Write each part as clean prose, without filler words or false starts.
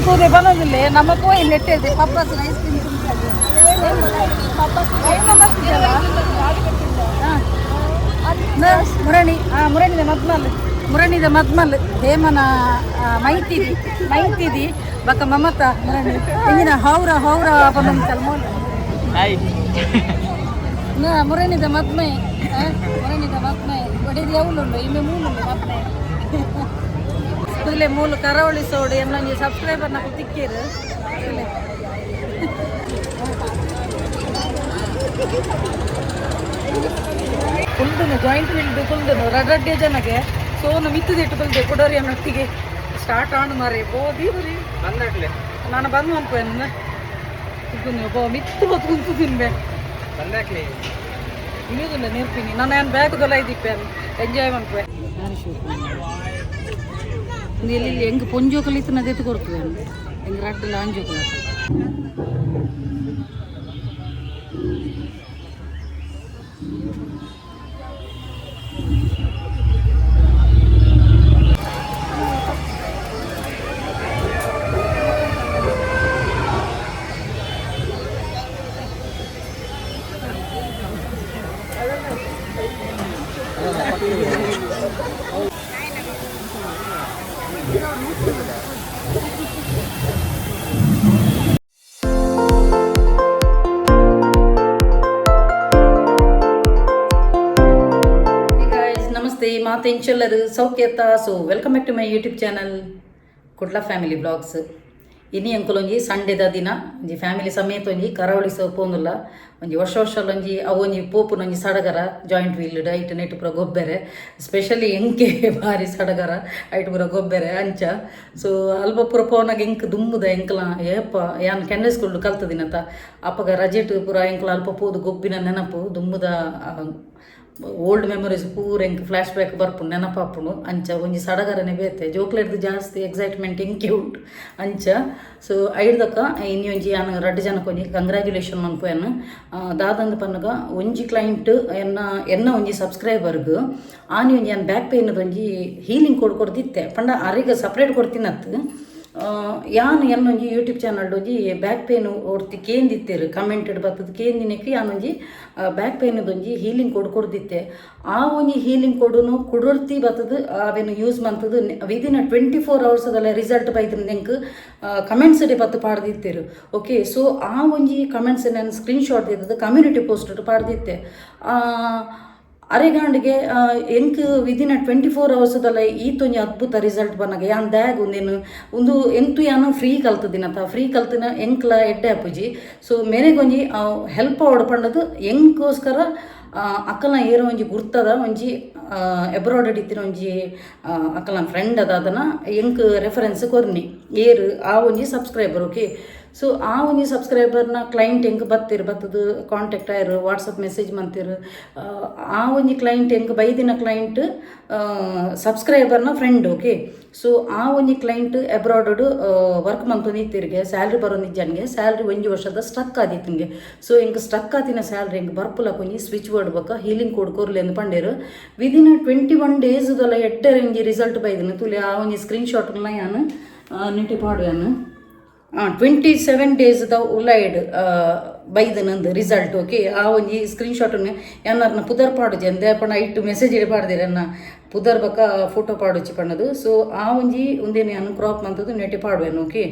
ದೂರ ಬರೋದಿಲ್ಲ ನಮಗೂ ನೆಟ್ಟಿದೆ ಪಪ್ಪಾಸ್ ಐಸ್ ಕ್ರೀಮ್ ಮುರಣಿದ ಮುರಣಿದ ಮದ್ಮಲ್ ಹೇಮನ ಮೈತಿದಿ ಬಕ ಮಮತ ಮುರಣಿ ಇಂಗಿನ ಹೌರ ಅಪನಂ ಕಲ್ಮೋಲ್ ಮುರಣಿದ ಮದ್ಮೆ ಒಡೆದು ಯಾವುಲುಂಡು ಇಮ್ಮೆ ಮೂಲುಂಡು ಮದ್ಮೆ ಇಲ್ಲೇ ಮೂಲು ಕರಾವಳಿ ಸೋಡು ಎನ್ನೊಂದು ಸಬ್ಸ್ಕ್ರೈಬರ್ ನಾವು ತಿಕ್ಕೇರು ಇಲ್ಲೇ ಕುಲ್ದನು ಜಾಯಿಂಟ್ ವಿಲ್ದು ಕುಲ್ದನು ರಡ್ಡೆ ಜನಗೆ ಸೋನು ಮಿತ್ತದಿಟ್ಟು ಕುಲ್ದೆ ಕೊಡೋರಿ ಅನ್ನೊಟ್ಟಿಗೆ ಸ್ಟಾರ್ಟ್ ಆಣು ಮಾರಿ ಬೋದಿ ಬರೀ ಬಂದಾಗ್ಲೆ ನಾನು ಬಂದು ಅನ್ಕೋನ ಬೋ ಮಿತ್ತು ಹೊತ್ತು ಕುಂತು ತಿನ್ಬೆ ಬಂದಾಗ್ಲೆ ಇಳಿಯೋದಿಲ್ಲ ನಿರ್ತೀನಿ ನಾನು ಏನು ಬ್ಯಾಗ್ದೆಲ್ಲ ಇದ್ದಿಪ್ಪೆ ಎಂಜಾಯ್ ಮಾಡ್ಪೆ ಇಲ್ಲಿ ಹೆಂಗೆ ಪೊಂಜೋ ಕಲಿತನ ಎತ್ತು ಕೊಡ್ತದೆ ಹೆಂಗೆ ರಡ್ಡಲ್ಲ ಅಂಜೋ ಕಲ ಮಾತೆಂಚೆಲ್ಲರು ಸೌಖ್ಯತ so welcome back to my YouTube channel Kudla family vlogs ಇನಿ ಅಂಕಲೊಂಜಿ ಸಂಡೆದ ದಿನ ಒಂಜಿ ಫ್ಯಾಮಿಲಿ ಸಮೇತ ಒಂಜಿ ಕರಾವಳಿ ಪೋಂದುಲ್ಲ ಒಂಜಿ ವರ್ಷ ಅವೊಂಜಿ ಪೋಪುನೊಂಜಿ ಸಡಗರ ಜಾಯಿಂಟ್ ವೀಲ್ಡ್ ಐಟ್ ನೆಟ್ ಪೂರ ಗೊಬ್ಬೆರೆ ಸ್ಪೆಷಲಿ ಎಂಕೆ ಭಾರಿ ಸಡಗರ ಐಟ್ ಪೂರ ಗೊಬ್ಬೆರೆ ಅಂಚ ಸೊ ಅಲ್ಪ ಪೂರ ಪೋನಾಗ ಎಂಕ್ ದುಮ್ಮುದ ಎಂಕ್ಲ ಏಪ ಯಾನ್ ಕೆನ್ನೆ ಸ್ಕೂಲ್ ಕಲ್ತದಿನಂತ ಅಪ್ಪಗ ರಜೆಟ್ ಪೂರ ಎಂಕ್ಲ ಅಲ್ಪ ಪೋದು ಗೊಬ್ಬಿನ ನೆನಪು ದುಮ್ಮುದ ಓಲ್ಡ್ ಮೆಮೊರೀಸ್ ಪೂರ ಎಂಕ್ ಫ್ಲ್ಯಾಶ್ ಬ್ಯಾಕ್ ಬರ್ಪುಂಡು ನೆನಪಾಪುಂಡು ಅಂಚ ಒಂಜಿ ಸಡಗರನೆ ಬೇತೆ ಜೋಕ್ಲೆಡ್ದು ಜಾಸ್ತಿ ಎಕ್ಸೈಟ್ಮೆಂಟ್ ಎಂಕೆ ಉಂಟು ಅಂಚ ಸೊ ಐಡ್ದಕ್ಕ ಇನ್ನು ಒಂಜಿ ಯಾನು ರಡ್ಡು ಜನಕ್ಕೆ ಒಂಜಿ ಕಂಗ್ರ್ಯಾಚುಲೇಷನ್ ಮನ್ಪುಯನ್ ದಾದಂದು ಪನ್ನಗ ಒಂಜಿ ಕ್ಲೈಂಟ್ ಎನ್ನ ಒಂಜಿ ಸಬ್ಸ್ಕ್ರೈಬರ್ಗ್ ಆನಿ ಒಂಜಿ ಯಾನ್ ಬ್ಯಾಕ್ ಪೇಯ್ನದ ಒಂಜಿ ಹೀಲಿಂಗ್ ಕೊಡ್ದಿತ್ತೆ ಪಂಡ ಅರಿಗೆ ಸಪ್ರೇಟ್ ಕೊಡ್ತೀನತ್ತು ಯಾನು ಎನ್ನೊಂಜಿ ಯೂಟ್ಯೂಬ್ ಚಾನಲ್ ಒಂಜಿ ಬ್ಯಾಕ್ ಪೇನ್ ಒಡ್ತಿ ಕೇಂದಿತ್ತೇರು ಕಮೆಂಟೆಡ್ ಬರ್ತದೆ ಕೇಂದಿನಕ್ಕೆ ಯಾನೊಂಜಿ ಬ್ಯಾಕ್ ಪೇನದೊಂಜಿ ಹೀಲಿಂಗ್ ಕೊಡ್ದಿತ್ತೆ ಆ ಒಂಜಿ ಹೀಲಿಂಗ್ ಕೊಡೊರ್ತಿ ಬರ್ತದೆ ಅವೇನು ಯೂಸ್ ಮಂತದ್ದು ವಿದಿನ್ 24 hours ರಿಸಲ್ಟ್ ಬೈದ್ರೆ ನೆಂಕ್ ಕಮೆಂಟ್ಸ್ ಬತ್ತು ಪಾಡ್ದಿತ್ತೇರು ಓಕೆ ಸೊ ಆ ಒಂಜಿ ಕಮೆಂಟ್ಸ್ ನಾನು ಸ್ಕ್ರೀನ್ಶಾಟ್ ಇದ್ದದ್ದು ಕಮ್ಯುನಿಟಿ ಪೋಸ್ಟ್ ಪಾಡ್ದಿತ್ತೆ ಅರೆಗಾಂಡಿಗೆ ಎಂಕ್ ವಿದಿನ್ 24 hours ಈತೊಂಜಿ ಅದ್ಭುತ ರಿಸಲ್ಟ್ ಬನ್ನಾಗ ಯಾನ್ ದ್ಯಾಗ್ ಒಂದು ಎಂತು ಯಾನು ಫ್ರೀ ಕಲ್ತದಿನತ್ತ ಫ್ರೀ ಕಲ್ತಿನ ಎಂಕ್ಲ ಎಡ್ಡೆ ಅಪ್ಪುಜಿ ಸೊ ಮೇರೆಗೊಂಜಿ ಹೆಲ್ಪ್ ಪಂಡದು ಎಂಕೋಸ್ಕರ ಅಕ್ಕಲ ಏರೋ ಒಂಜಿ ಗುರ್ತದ ಒಂಜಿ ಎಬ್ರಾಡ್ ಇತ್ತಿನ ಒಂಜಿ ಅಕ್ಕಲ ಫ್ರೆಂಡ್ ಅದ ಅದನ್ನ ಎಂಕ್ ರೆಫರೆನ್ಸ್ ಕೊರ್ನಿ ಏರು ಆ ಒಂಜಿ ಸಬ್ಸ್ಕ್ರೈಬರ್ ಓಕೆ ಸೊ ಆ ಒಂಜಿ ಸಬ್ಸ್ಕ್ರೈಬರ್ನ ಕ್ಲೈಂಟ್ ಎಂಕ್ ಬತ್ತದು ಕಾಂಟ್ಯಾಕ್ಟ್ ಆಯ್ರು ವಾಟ್ಸಪ್ ಮೆಸೇಜ್ ಮಂತಿರು ಆ ಒಂಜಿ ಕ್ಲೈಂಟ್ ಎಂಕ್ ಬೈದಿನ ಕ್ಲೈಂಟ್ ಸಬ್ಸ್ಕ್ರೈಬರ್ನ ಫ್ರೆಂಡ್ ಓಕೆ ಸೊ ಆ ಒಂಜಿ ಕ್ಲೈಂಟ್ ಅಬ್ರಾಡ್ ವರ್ಕ್ ಮಂತೊಂದಿತ್ತಿರ್ಗೆ ಸ್ಯಾಲ್ರಿ ಬರೋನಿಜ್ಜನ್ಗೆ ಸ್ಯಾಲ್ರಿ ಒಂಜಿ ವರ್ಷದ ಸ್ಟ್ರಕ್ ಆದಿತ್ತಂಗೆ ಸೊ ಎಂಕ್ ಸ್ಟ್ರಕ್ ಆತಿನ ಸ್ಯಾಲ್ರಿ ಎಂಕ್ ಬರ್ಪುಲಕ ಒಂಜಿ ಸ್ವಿಚ್ ವರ್ಡ್ ಬಕ್ಕ ಹೀಲಿಂಗ್ ಕೊರ್ಲೆ ಅಂತ ಪಂಡೇರು ವಿದಿನ್ 21 days ಎಡ್ಡೆ ಒಂಜಿ ರಿಸಲ್ಟ್ ಬೈದಿನ ತುಲಿ ಆ ಒಂಜಿ ಸ್ಕ್ರೀನ್ಶಾಟ್ಗಳನ್ನ ಯಾನು ನೆಟ್ಟಿ ಪಾಡು ಯಾನು 27 days ಉಲಾಯ್ಡ್ ಬೈದನಂದು ರಿಸಲ್ಟ್ ಓಕೆ ಆ ಒಂಜಿ ಸ್ಕ್ರೀನ್ಶಾಟನ್ನು ಯಾರನ್ನ ಪುದರ್ ಪಾಡುಜಿ ಅಂದೆ ಪಣ ಇಟ್ಟು ಮೆಸೇಜ್ ಪಾಡ್ದಿರ ಅನ್ನ ಪುದರ್ ಬಕ್ಕ ಫೋಟೋ ಪಾಡುಚಿ ಪಣ್ಣದು ಸೊ ಆ ಒಂಜಿ ಒಂದೇನು ಯಾನು ಕ್ರಾಪ್ ಮಂತದ್ದು ನೆಟ್ಟಿ ಪಾಡುವೆನು ಓಕೆ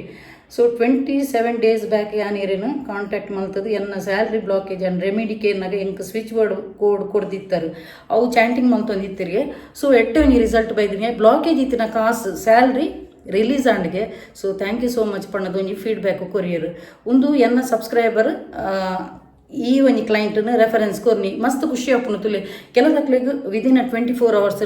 ಸೊ 27 days ಬ್ಯಾಕ್ ಯಾನೇರೇನು ಕಾಂಟ್ಯಾಕ್ಟ್ ಮಲ್ತದ್ದು ಎನ್ನ ಸ್ಯಾಲ್ರಿ ಬ್ಲಾಕೇಜ್ ಆ್ಯಂಡ್ ರೆಮಿಡಿಕೇನಾಗ ಎಂಕ್ ಸ್ವಿಚ್ ವರ್ಡ್ ಕೋಡ್ ಕೊಡ್ದಿತ್ತರು ಅವು ಚಾಂಟಿಂಗ್ ಮಲ್ತೊಂದಿತ್ತಿರಿಗೆ ಸೊ ಎಟ್ಟೆ ಒಂಜಿ ರಿಸಲ್ಟ್ ಬೈದಿನಿ ಬ್ಲಾಕೇಜ್ ಇತ್ತಿನ ಕಾಸು ಸ್ಯಾಲ್ರಿ ರಿಲೀಸ್ ಆಂಡ್ಗೆ so thank you so much ಪಣ್ಣದು ಒಂಜಿ ಫೀಡ್ಬ್ಯಾಕ್ ಕೊರಿಯರು ಒಂದು ಎನ್ನ ಸಬ್ಸ್ಕ್ರೈಬರ್ ಈ ಒಂಜಿ ಕ್ಲೈಂಟ್ನ ರೆಫರೆನ್ಸ್ ಕೊರ್ನಿ ಮಸ್ತ್ ಖುಷಿ ಆಪುನು ತುಲೆ ಕೆಲದಕ್ಲೆಗ್ ವಿದಿನ್ 24 hours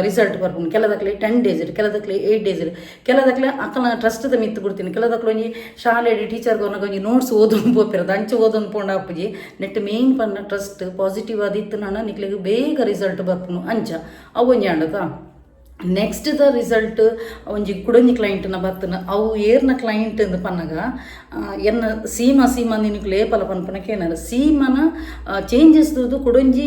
ರಿಸಲ್ಟ್ ಬರ್ಪುನು ಕೆಲದಕ್ಲೆ 10 days ಕೆಲದಕ್ಲೆ 8 days ಕೆಲದಕ್ಲೆ ಅಕ್ಕಲ ಟ್ರಸ್ಟ್ದ ಮಿತ್ತು ಬಿಡ್ತೀನಿ ಕೆಲದಕ್ಲೆ ಒಂಜಿ ಶಾಲೆ ಟೀಚರ್ಗೆ ಅವನಾಗ ಒಂಜಿ ನೋಟ್ಸ್ ಓದೊಂದು ಪೋಪಿರೋದು ಅಂಚೆ ಓದೊಂದು ಪೋಂಡ ಅಪ್ಪುಜಿ ನೆಟ್ ಮೇನ್ ಪನ್ನ ಟ್ರಸ್ಟ್ ಪಾಸಿಟಿವ್ ಆದಿತ್ತು ನಾನು ನಿಕ್ಲೆಗ್ ಬೇಗ ರಿಸಲ್ಟ್ ಬರ್ಪುನು ಅಂಚ ಅವೊಂಜಿ ಆಂಡದ ನೆಕ್ಸ್ಟ್ ದ ರಿಸಲ್ಟ್ ಒಂಜಿ ಕುಡೊಂಜಿ ಕ್ಲೈಂಟ್ನ ಬತ್ತನ ಅವು ಏರ್ನ ಕ್ಲೈಂಟ್ ಅಂದ್ ಪನ್ನಗ ಎನ್ನ ಸೀಮಾ ನಿನಗೆ ಲೇಪಲ ಪನ್ಪನಕ್ಕೆ ಏನಾರ ಸೀಮನ ಚೇಂಜಸ್ ಕುಡೊಂಜಿ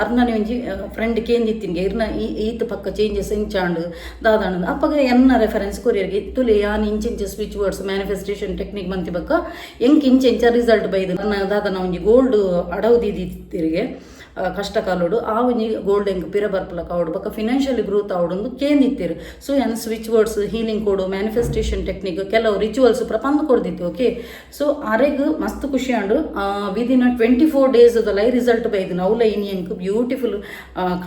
ಅರ್ನನೆ ಒಂಜಿ ಫ್ರೆಂಡ್ ಕೇಂದಿತ್ತಿನ್ಗೆ ಇರ್ನ ಈತ ಪಕ್ಕ ಚೇಂಜಸ್ ಇಂಚಾಂಡು ದಾದಾಂಡು ಅಪ್ಪಗ ಎನ್ನ ರೆಫರೆನ್ಸ್ ಕೊರಿಯರ್ಗೆ ತುಲೆ ಯಾನ್ ಇಂಚೆಂಚ ಸ್ವಿಚ್ ವರ್ಡ್ಸ್ ಮ್ಯಾನಿಫೆಸ್ಟೇಷನ್ ಟೆಕ್ನಿಕ್ ಮಂತಿ ಬಕ್ಕ ಇಂಚೆಂಚ ರಿಸಲ್ಟ್ ಬೈದು ನನ್ನ ದಾದನ ಒಂಜಿ ಗೋಲ್ಡ್ ಅಡವುದಿದ್ದಿರಿಗೆ ಕಷ್ಟ ಕಾಲೋಡು ಆ ಒಂಜಿ ಗೋಲ್ಡ್ ಎಂಕ್ ಪಿರ ಬರ್ಪಲಕ ಅವಡು ಬಕ್ಕ ಫಿನಾನ್ಷಿಯಲಿ ಗ್ರೋತ್ ಅವಡೊಂದು ಕೇಂದಿತ್ತೀರು. ಸೊ ಏನು ಸ್ವಿಚ್ ವರ್ಡ್ಸ್ ಹೀಲಿಂಗ್ ಕೋಡು ಮ್ಯಾನಿಫೆಸ್ಟೇಷನ್ ಟೆಕ್ನಿಕ್ ಕೆಲವು ರಿಚುವಲ್ಸ್ ಪ್ರಪಂದ ಕೊಡ್ದಿತ್ತು. ಓಕೆ, ಸೊ ಅರೆಗ್ ಮಸ್ತ್ ಖುಷಿ ಆಂಡು ವಿದಿನ್ 24 days ರಿಸಲ್ಟ್ ಬೈದು ಅವಲ ಇನಿ ಎಂಕ್ ಬ್ಯೂಟಿಫುಲ್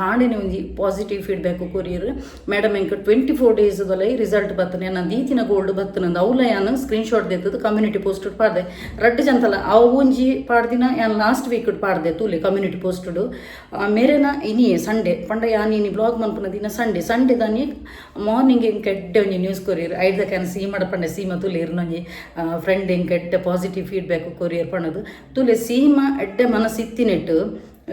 ಕಾಂಡಿನ ಒಂಜಿ ಪಾಸಿಟಿವ್ ಫೀಡ್ಬ್ಯಾಕ್ ಕೊರಿಯರ್ ಮೇಡಮ್ ಎಂಕ್ 24 days ರಿಸಲ್ಟ್ ಬತ್ತನೆ ನಾನು ದೀತಿನ ಗೋಲ್ಡ್ ಬತ್ತನಂದು ಅವಲ ಯಾನು ಸ್ಕ್ರೀನ್ಶಾಟ್ ದೆತ್ತದು ಕಮ್ಯುನಿಟಿ ಪೋಸ್ಟ್ ಪಾಡ್ದೆ ರಡ್ಡು ಜಂತಲ್ಲ ಅವು ಒಂಜಿ ಪಾಡ್ದಿನ ಯಾನು ಲಾಸ್ಟ್ ವೀಕ್ ಪಾಡ್ದೆ ತೂಲೆ ಕಮ್ಯುನಿಟಿ ಪೋಸ್ಟ್ ಮೇರೆನ ಇನಿ ಸಂಡೇ ಪಂಡ ಯಾನಿ ಬ್ಲಾಗ್ ಮನ್ಪನ ದಿನ ಸಂಡೇ ದಾನಿ ಮಾರ್ನಿಂಗ್ ಎಂಕ್ ಎಡ್ಡೆ ಒಂಜಿ ನ್ಯೂಸ್ ಕೊರಿಯರ್ ಐದ ಕ್ಯಾನ್ ಸೀಮಾ ಪಂಡ ಸೀಮಾ ತುಲೆ ಇರ್ನೊಂಜಿ ಫ್ರೆಂಡ್ ಎಂಕ್ ಎಡ್ಡೆ ಪಾಸಿಟಿವ್ ಫೀಡ್ಬ್ಯಾಕ್ ಕೊರಿಯರ್ ಪಣ್ಣದು ತುಲೆ ಸೀಮಾ ಎಡ್ಡೆ ಮನಸ್ಸಿತ್ತಿನೆಟ್ಟು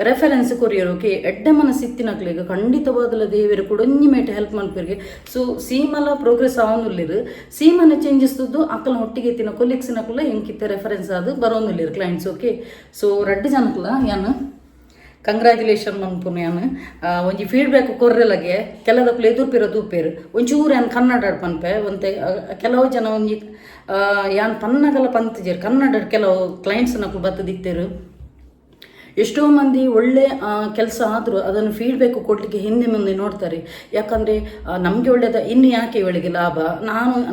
ರೆಫರೆನ್ಸ್ ಕೊರಿಯರ್. ಓಕೆ, ಎಡ್ಡೆ ಮನಸ್ಸಿತ್ತಿನಕ್ಲಿಗೆ ಖಂಡಿತವಾದಲ್ಲ ದೇವರು ಕುಡೊಂಜಿ ಮೇಟೆ ಹೆಲ್ಪ್ ಮನ್ಪಿರ್ಗೆ. ಸೊ ಸೀಮಲ ಪ್ರೋಗ್ರೆಸ್ ಆವನುಲ್ಲಿರು ಸೀಮನ ಚೇಂಜಸ್ ತುದ್ದು ಅಕ್ಕಲ ಒಟ್ಟಿಗೆ ಎತ್ತಿನ ಕೊಲೀಗ್ಸಿನಕುಲ್ಲ ಎಂಕಿತ್ತೆ ರೆಫರೆನ್ಸ್ ಅದು ಬರೋನುಲ್ಲಿರು ಕ್ಲೈಂಟ್ಸ್. ಓಕೆ, ಸೊ ರಡ್ಡು ಜನಕ್ಕಲ್ಲ ಯಾನು ಕಂಗ್ರ್ಯಾಚುಲೇಷನ್ ಮನ್ಪುನು ಯಾನು ಒಂಜಿ ಫೀಡ್ಬ್ಯಾಕ್ ಕೊರ್ರೆಲಗೆ ಕೆಲದಕ್ಕೂ ಎದುರ್ಪಿರೋ ತೂಪೇರು ಒಂಚೂರು ಯಾನು ಕನ್ನಡ ಪನ್ಪೆ ಒಂತೆ ಕೆಲವು ಜನ ಒಂಜಿ ಯಾನ್ ಪನ್ನಗಲ ಪಂತಿಜೇರು ಕನ್ನಡ ಕೆಲವು ಕ್ಲೈಂಟ್ಸ್ನಕ್ಕೂ ಬತ್ತದಿತ್ತೇರು. ಎಷ್ಟೋ ಮಂದಿ ಒಳ್ಳೆ ಕೆಲಸ ಆದರೂ ಅದನ್ನು ಫೀಡ್ಬ್ಯಾಕ್ ಕೊಡಲಿಕ್ಕೆ ಹಿಂದೆ ಮುಂದೆ ನೋಡ್ತಾರೆ. ಯಾಕಂದರೆ ನಮಗೆ ಒಳ್ಳೆಯದ ಇನ್ನು ಯಾಕೆ ಇವಳಿಗೆ ಲಾಭ,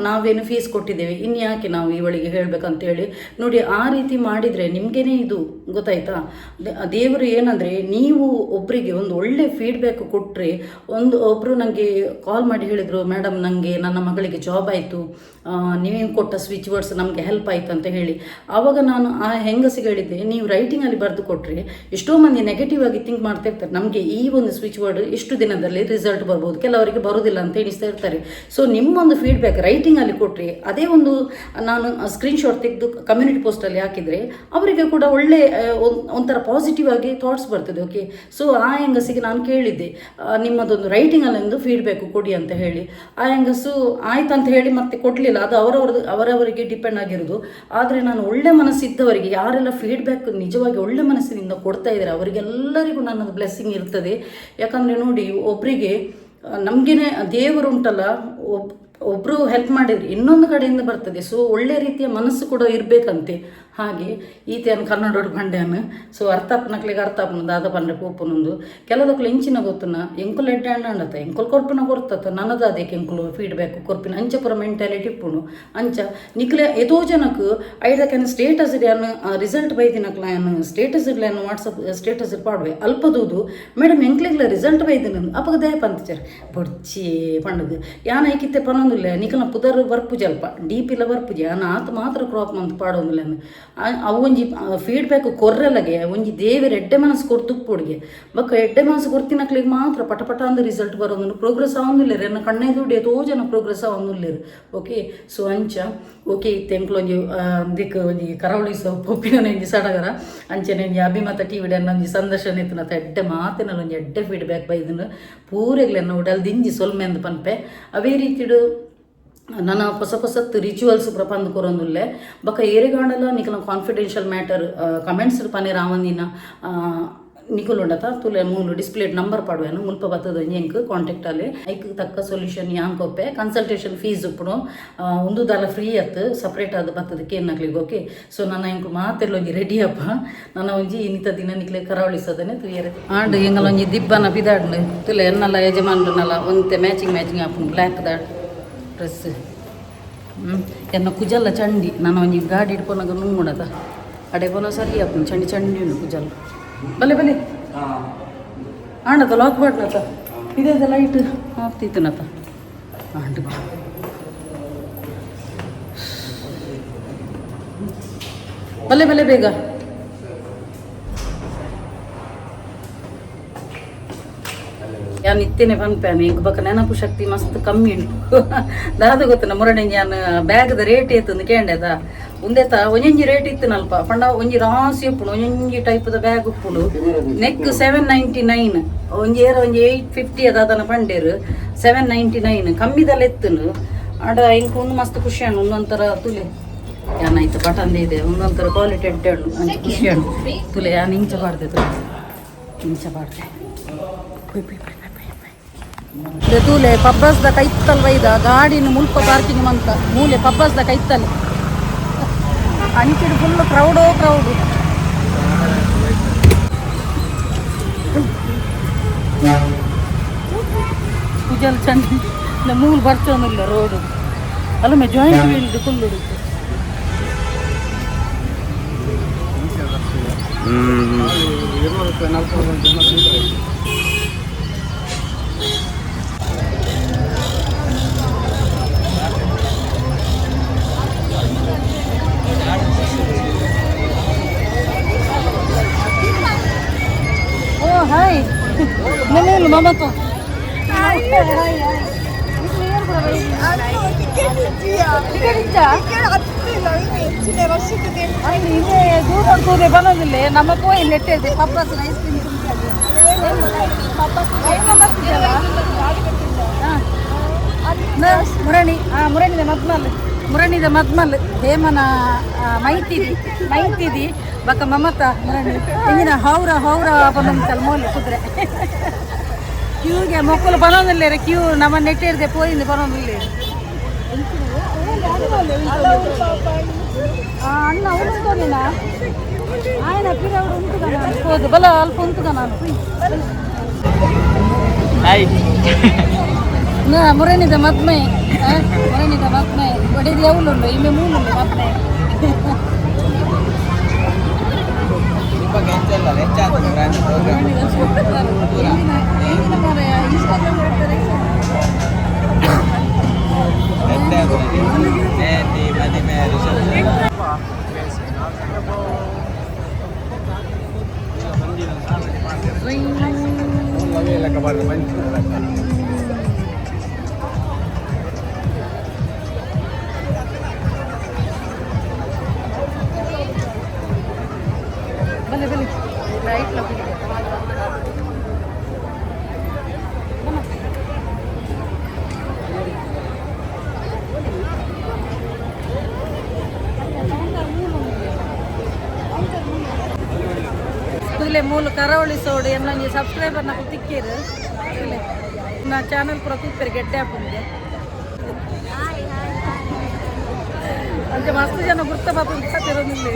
ನಾವೇನು ಫೀಸ್ ಕೊಟ್ಟಿದ್ದೇವೆ ಇನ್ನು ಯಾಕೆ ನಾವು ಇವಳಿಗೆ ಹೇಳಬೇಕಂತೇಳಿ ನೋಡಿ. ಆ ರೀತಿ ಮಾಡಿದರೆ ನಿಮಗೇನೆ ಇದು ಗೊತ್ತಾಯ್ತಾ. ದೇವರು ಏನಂದರೆ ನೀವು ಒಬ್ಬರಿಗೆ ಒಂದು ಒಳ್ಳೆ ಫೀಡ್ಬ್ಯಾಕ್ ಕೊಟ್ಟರೆ ಒಬ್ಬರು ನನಗೆ ಕಾಲ್ ಮಾಡಿ ಹೇಳಿದರು, ಮೇಡಮ್ ನನಗೆ ನನ್ನ ಮಗಳಿಗೆ ಜಾಬ್ ಆಯಿತು, ನೀವೇನು ಕೊಟ್ಟ ಸ್ವಿಚ್ ವರ್ಡ್ಸ್ ನಮಗೆ ಹೆಲ್ಪ್ ಆಯಿತು ಅಂತ ಹೇಳಿ. ಆವಾಗ ನಾನು ಆ ಹೆಂಗಸಿಗೆ ಹೇಳಿದ್ದೆ, ನೀವು ರೈಟಿಂಗಲ್ಲಿ ಬರೆದು ಕೊಟ್ಟರೆ ಎಷ್ಟೋ ಮಂದಿ ನೆಗೆಟಿವ್ ಆಗಿ ಥಿಂಕ್ ಮಾಡ್ತಾ ಇರ್ತಾರೆ, ನಮಗೆ ಈ ಒಂದು ಸ್ವಿಚ್ ವರ್ಡ್ ಇಷ್ಟು ದಿನದಲ್ಲಿ ರಿಸಲ್ಟ್ ಬರ್ಬೋದು, ಕೆಲವರಿಗೆ ಬರೋದಿಲ್ಲ ಅಂತ ಎಣಿಸ್ತಾ ಇರ್ತಾರೆ. ಸೊ ನಿಮ್ಮೊಂದು ಫೀಡ್ಬ್ಯಾಕ್ ರೈಟಿಂಗಲ್ಲಿ ಕೊಟ್ಟರೆ ಅದೇ ಒಂದು ನಾನು ಸ್ಕ್ರೀನ್ಶಾಟ್ ತೆಗೆದು ಕಮ್ಯುನಿಟಿ ಪೋಸ್ಟಲ್ಲಿ ಹಾಕಿದರೆ ಅವರಿಗೆ ಕೂಡ ಒಳ್ಳೆ ಒಂಥರ ಪಾಸಿಟಿವ್ ಆಗಿ ಥಾಟ್ಸ್ ಬರ್ತದೆ. ಓಕೆ, ಸೊ ಆ ಹೆಂಗಸಿಗೆ ನಾನು ಕೇಳಿದ್ದೆ ನಿಮ್ಮದೊಂದು ರೈಟಿಂಗಲ್ಲೊಂದು ಫೀಡ್ಬ್ಯಾಕ್ ಕೊಡಿ ಅಂತ ಹೇಳಿ. ಆ ಹೆಂಗಸು ಆಯ್ತಂತ ಹೇಳಿ ಮತ್ತೆ ಕೊಡಲಿಲ್ಲ. ಅದು ಅವರವರಿಗೆ ಡಿಪೆಂಡ್ ಆಗಿರೋದು. ಆದರೆ ನಾನು ಒಳ್ಳೆ ಮನಸ್ಸಿದ್ದವರಿಗೆ ಯಾರೆಲ್ಲ ಫೀಡ್ಬ್ಯಾಕ್ ನಿಜವಾಗಿ ಒಳ್ಳೆ ಮನಸ್ಸಿನಿಂದ ಕೊಡ್ತಾ ಇದ್ದಾರೆ ಅವರಿಗೆಲ್ಲರಿಗೂ ನನ್ನದು ಬ್ಲೆಸ್ಸಿಂಗ್ ಇರ್ತದೆ. ಯಾಕಂದರೆ ನೋಡಿ, ಒಬ್ಬರಿಗೆ ನಮಗೇನೆ ದೇವರು ಉಂಟಲ್ಲ, ಒಬ್ಬರು ಹೆಲ್ಪ್ ಮಾಡಿದ್ರೆ ಇನ್ನೊಂದು ಕಡೆಯಿಂದ ಬರ್ತದೆ. ಸೊ ಒಳ್ಳೆ ರೀತಿಯ ಮನಸ್ಸು ಕೂಡ ಇರಬೇಕಂತೆ. ಹಾಗೆ ಈತೇನು ಕನ್ನಡೋಡು ಬಂಡೆಯನ್ನು ಸೊ ಅರ್ಥಪ್ಪನಕ್ಲಿಗೆ ಅರ್ಥಪ್ಪನ ದಾದ ಪಂಡೆ ಪೂಪನೊಂದು ಕೆಲದಕ್ಕಲು ಇಂಚಿನ ಗೊತ್ತನ ಎಂಕುಲು ಎಡ್ಡೆ ಅಣ್ಣಂಡತ ಎಂಕುಲು ಕೊರ್ಪಿನ ಕೊಡ್ತತ್ತ ನನ್ನದು ಅದಕ್ಕೆ ಎಂಕುಲು ಫೀಡ್ಬ್ಯಾಕ್ ಕೊರ್ಪಿನ ಅಂಚಪುರ ಮೆಂಟಾಲಿಟಿ ಇಪ್ಪುನು ಅಂಚ ನಿಕ್ಲೆ ಎದೋ ಜನಕ್ಕೆ ಐದಕ್ಕೆ ಸ್ಟೇಟಸ್ ಇಡ್ಯಾನು ರಿಸಲ್ಟ್ ಬೈದಿನಕ್ಲ ಏನು ಸ್ಟೇಟಸ್ ಇಡ್ಲೇನು ವಾಟ್ಸಪ್ ಸ್ಟೇಟಸ್ ಪಾಡುವೆ ಅಲ್ಪದೂದು ಮೇಡಮ್ ಎಂಕ್ಲಿಗ್ಲ ರಿಸಲ್ಟ್ ಬೈದಿನ ಅಪ್ಪಗ ದಯ ಪಂತಚರ್ ಬೊಡ್ಚಿ ಪಂಡದು ಯಾನ ಐಕಿತ್ತೆ ಪನೊಂದಿಲ್ಲ ನಿಖಲ್ನ ಪುದರ್ ಬರ್ಪು ಜಲ್ಪ ಡೀಪಿಲ್ಲ ಬರ್ಪುಜಿ ಯಾನ ಆತ ಮಾತ್ರ ಕ್ರಾಪ್ ಮಂತ್ ಪಾಡೋದಿಲ್ಲ ಅವು ಒಂಜಿ ಫೀಡ್ಬ್ಯಾಕ್ ಕೊರ್ರೆಲಗೆ ಒಂಜಿ ದೇವರ ಎಡ್ಡೆ ಮನಸ್ಸು ಕೊರ್ತುಪ್ಪುಡಿಗೆ ಬಕ್ಕ ಎಡ್ಡೆ ಮನಸ್ಸು ಕೊರ್ತಿನಕ್ಲಿಗೆ ಮಾತ್ರ ಪಟಪಟ ಅಂದ ರಿಸಲ್ಟ್ ಬರೋದು ಪ್ರೋಗ್ರೆಸ್ ಆವೊಂದಿಲ್ಲೇರು ಎನ್ನ ಕಣ್ಣೆ ದುಡ್ಡು ಎಷ್ಟೋ ಜನ ಪ್ರೋಗ್ರೆಸ್ ಆವೊಂದಿಲ್ಲೇರು. ಓಕೆ, ಸೊ ಅಂಚ ಓಕೆ ತೆಂಕ್ಲು ಒಂಜಿ ದಿಕ್ಕು ಒಂಜಿ ಕರಾವಳಿ ಪೊಪ್ಪಿನ ಒಂಜಿ ಸಡಗರ ಅಂಚನೆ ಒಂಜಿ ಅಭಿಮತ ಟಿ ವಿಡ ಒಂಜಿ ಸಂದರ್ಶನ ಇತ್ತು ಎಡ್ಡೆ ಮಾತಿನಲ್ಲಿ ಒಂಜಿ ಎಡ್ಡೆ ಫೀಡ್ಬ್ಯಾಕ್ ಬೈದನು ಪೂರೆಗ್ಲೆನ್ನ ಉಡಲ್ ದಿಂಜಿ ಸೊಲ್ಮೆ ಅಂದು ಪನ್ಪೆ ಅವೇ ರೀತಿಡು ನನ್ನ ಹೊಸ ರಿಚುವಲ್ಸ್ ಪ್ರಪಂದ ಕೊರೊಂದುಲ್ಲೆ ಬಕ್ಕ ಏರಿಗಾಂಡಲ ನಿಕಲ ಕಾನ್ಫಿಡೆನ್ಷಿಯಲ್ ಮ್ಯಾಟರ್ ಕಮೆಂಟ್ಸ್ ಪನೆ ರಾವಂದಿನ ನಿಕುಲು ಉಂಡತ ತುಲೆ ಮೂಲು ಡಿಸ್ಪ್ಲೇಡ್ ನಂಬರ್ ಪಾಡುವೆನು ಮುಲ್ಪ ಬತ್ತದ ಎಂಕ್ ಕಾಂಟ್ಯಾಕ್ಟ್ ಅಲ್ಲಿ ಐಕ್ ತಕ್ಕ ಸೊಲ್ಯೂಷನ್ ಯಾಂಕ್ ಒಪ್ಪೆ ಕನ್ಸಲ್ಟೇಷನ್ ಫೀಸ್ ಉಪ್ಪುನು ಒಂದು ದಾಲ ಫ್ರೀ ಅತ್ತು ಸಪ್ರೇಟ್ ಆದ ಬತ್ತದ ಕೇನ್ನಕ್ಲಿಗೆ. ಓಕೆ, ಸೊ ನನ್ನ ಎಂಕ್ ಮಾತೆಲ್ಲ ಒಂಜಿ ರೆಡಿ ಅಪ್ಪ ನನ್ನ ಒಂಜಿ ಇನ್ನಿತ ದಿನ ನಿಕ್ಲೆ ಕರಾವಳಿಸೋದನೆ ತುಯರೆ ಆಂಡ್ ಎಂಗಲ ಒಂಜಿ ದಿಬ್ಬನ ಬಿದಾಡ್ನು ತುಲೆ ಎನ್ನಲ್ಲ ಯಜಮಾನ್ರನ್ನಲ್ಲ ಒಂತೆ ಮ್ಯಾಚಿಂಗ್ ಆಪುನು ಬ್ಲ್ಯಾಕ್ ದಾಡ್ ಡ್ರೆಸ್ ಎನ್ನ ಕುಜಲ್ಲ ಚಂಡಿ ನಾನು ಒಂಜಿ ಗಾಡಿ ಇಟ್ಕೊನಾಗ ನುಂಗುಣದ ಅಡೆ ಕೊನ ಸರಿ ಅಪ್ಪ ಚಂಡಿ ಉಂಡು ಕುಜಲ್ಲ ಬಲೆ ಬಲೆ ಆಂಡತ ಲಾಕ್ ಮಾಡ್ನತ ಇದೇದ ಲೈಟ್ ಆಗ್ತಿತ್ತನತ ಆಂಡು ಬಲೆ ಬಲೆ ಬೇಗ ಯಾನ್ ಇತ್ತೇನೆ ಪನ್ಪ್ಯಾನೆ ಇಂಕ ಬಕ್ಕ ನೆನಪು ಶಕ್ತಿ ಮಸ್ತ್ ಕಮ್ಮಿ ಉಂಟು ದಾದ ಗೊತ್ತನ ಮುರಡೆ ಯಾನ್ ಬ್ಯಾಗ್ದ ರೇಟ್ ಏತಂದು ಕೇಂಡೆದ ಒಂದೇತ ಒಂಜಿ ರೇಟ್ ಇತ್ತು ನಲ್ಪ ಪಂಡ ಒಂಜಿ ರಾಸಿ ಉಪ್ಪುಂಡು ಒಂಜಿ ಟೈಪ್ದ ಬ್ಯಾಗ್ ಉಪ್ಪುಂಡು ನೆಕ್ 799 ಒಂಜಿ 850 ಅದಾದನ ಪಂಡೇರು 799 ಕಮ್ಮಿದಲ್ಲಿ ಎತ್ತುಂಡು ಆಡ ಇಂಕ ಒಂದು ಮಸ್ತ್ ಖುಷಿ ಅಣ್ಣ ಒಂದೊಂಥರ ತುಲೆ ಏನಾಯ್ತು ಬಟನ್ದೇ ಇದೆ ಒಂದೊಂಥರ ಕ್ವಾಲಿಟಿ ಎಡ್ಡೆ ಹಣ್ಣು ಅಂತ ಖುಷಿ ಹಣ್ಣು ತುಲೆ ಯಾನು ಇಂಚ ಬಾರ್ದೆ ತುಲೆ ಇಂಚ ಬಾರ್ದೆ ತೂಲೆ ಪಬ್ಬಸ್ದ ಕೈತ್ತಲ್ ವೈದ ಗಾಡಿನ ಮುಲ್ಪ ಪಾರ್ಕಿಂಗ್ ಮಂತ ಮೂಲೆ ಪಬ್ಬಸ್ದ ಕೈತ್ತಲ್ ಅಂಚಿಡು ಫುಲ್ ಕ್ರೌಡು ಪೂಜಲ್ ಚಂದ ಮೂಲು ಬರ್ಚೋನಿಲ್ಲ ರೋಡು ಅಲ್ಲೊಮ್ಮೆ ಜಾಯಿಂಟ್ ವೀಲ್ಡ್ ಫುಲ್ ಹುಡುಕು ಓ ಹಾಯ್ ಮನೇಲಿ ಮಮತಾ ದೂರ ಬರೋದಿಲ್ಲ ನಮ್ಮ ಪೋಯಿ ನೆಟ್ಟಿದೆ ಪಪ್ಪಸ್ ಐಸ್ ಕ್ರೀಮ್ ಮುರಣಿದ ಮದ್ಮಲ್ ಹೇಮನ ಮೈತಿದಿ ಬಕ್ಕ ಮಮತಾ ಮುರಣಿ ಇಂದಿನ ಹೌರ ಬಂದಲ್ ಮೋಲಿ ಕುದ್ರೆ ಕ್ಯೂಗೆ ಮಕ್ಕಳು ಬರೋದಿಲ್ಲ ಕ್ಯೂ ನಮ್ಮ ನೆಟ್ಟಿರ್ದೆ ಪೋಯಿಂದ ಬರೋದಿಲ್ಲ ಅಣ್ಣ ಉಂಟುಕೋನಿನ ಆಯ್ನ ಪಿರವ್ರು ಉಂಟುಗ ಹೋದು ಬಲ ಅಲ್ಪ ಉಂಟುಗ ನಾನು ಮುರಣಿದ ಮದ್ಮೆ ಒಡೆದು ಯಾವಳುಂಡು ಇಮ್ಮೆ ಮೂನುಂಡು ಮದ್ಮೆ ಮೂಲ ಕರಾವಳಿ ಸೋಡು ಎನ್ನ ಸಬ್ಸ್ಕ್ರೈಬರ್ ನಾವು ತಿಕ್ಕೇರು ನಾ ಚಾನಲ್ ಪೂರ ಕೂಪೇರು ಗೆಡ್ಡೆ ಹಾಕೊಂಡೆ ಅಂತ ಮಸ್ತ್ ಜನ ಗುರ್ತ ಪಾಪ ಇರೋದಿಲ್ಲ